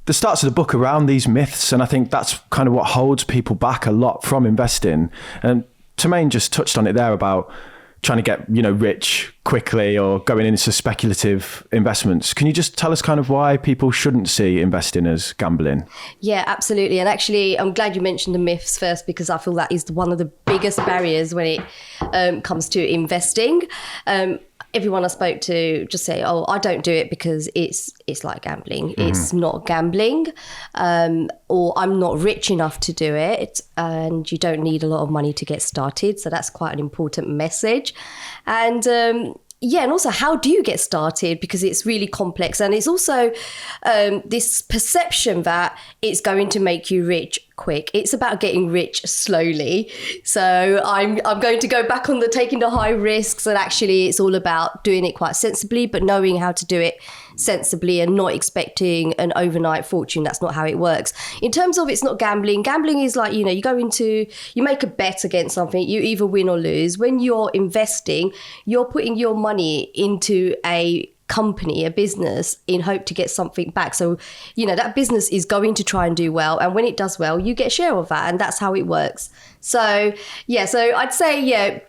the starts of the book around these myths, and I think that's kind of what holds people back a lot from investing. And Tremaine just touched on it there about trying to get, rich quickly or going into speculative investments. Can you just tell us kind of why people shouldn't see investing as gambling? Yeah, absolutely. And actually, I'm glad you mentioned the myths first, because I feel that is one of the biggest barriers when it comes to investing. Everyone I spoke to just say, oh, I don't do it because it's like gambling. Mm-hmm. It's not gambling, or I'm not rich enough to do it, and you don't need a lot of money to get started. So that's quite an important message. And and also, how do you get started? Because it's really complex. And it's also this perception that it's going to make you rich quick. It's about getting rich slowly. So I'm going to go back on the taking the high risks, and actually it's all about doing it quite sensibly, but knowing how to do it sensibly and not expecting an overnight fortune. That's not how it works. In terms of it's not gambling, gambling is like, you make a bet against something, you either win or lose. When you're investing, you're putting your money into a company, a business, in hope to get something back. So, that business is going to try and do well. And when it does well, you get a share of that. And that's how it works. So, so I'd say,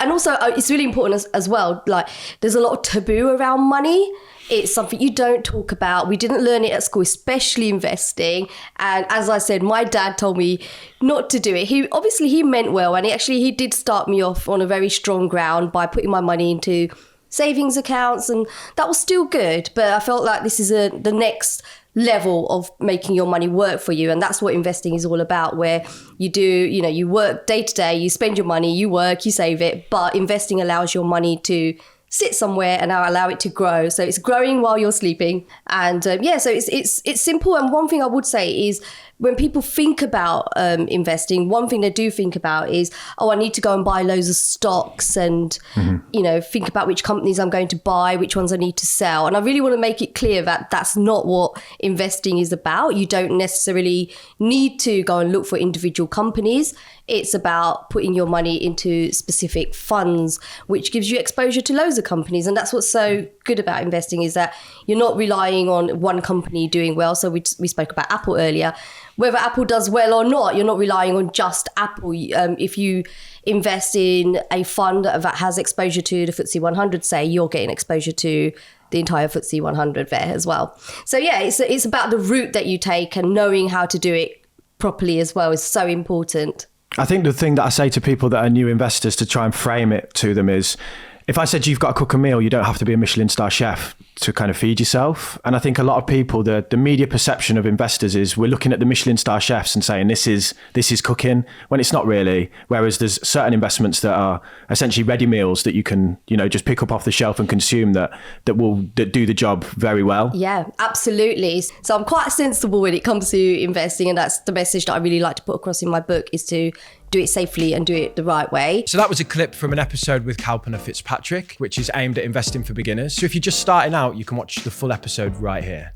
and also it's really important as well, like there's a lot of taboo around money. It's something you don't talk about. We didn't learn it at school, especially investing. And as I said, my dad told me not to do it. He meant well. And he did start me off on a very strong ground by putting my money into savings accounts, and that was still good. But I felt like this is the next level of making your money work for you. And that's what investing is all about, where you do, you work day to day, you spend your money, you work, you save it, but investing allows your money to sit somewhere and allow it to grow. So it's growing while you're sleeping. And so it's simple. And one thing I would say is, when people think about investing, one thing they do think about is, I need to go and buy loads of stocks and, think about which companies I'm going to buy, which ones I need to sell. And I really want to make it clear that that's not what investing is about. You don't necessarily need to go and look for individual companies. It's about putting your money into specific funds, which gives you exposure to loads of companies. And that's what's so good about investing, is that you're not relying on one company doing well. So we spoke about Apple earlier. Whether Apple does well or not, you're not relying on just Apple. If you invest in a fund that has exposure to the FTSE 100, say, you're getting exposure to the entire FTSE 100 there as well. So it's about the route that you take, and knowing how to do it properly as well is so important. I think the thing that I say to people that are new investors to try and frame it to them is, if I said you've got to cook a meal, you don't have to be a Michelin star chef to kind of feed yourself. And I think a lot of people, the media perception of investors is we're looking at the Michelin star chefs and saying this is cooking, when it's not really. Whereas there's certain investments that are essentially ready meals that you can, just pick up off the shelf and consume that do the job very well. Yeah, absolutely. So I'm quite sensible when it comes to investing, and that's the message that I really like to put across in my book, is to do it safely and do it the right way. So that was a clip from an episode with Kalpana Fitzpatrick, which is aimed at investing for beginners. So if you're just starting out, you can watch the full episode right here.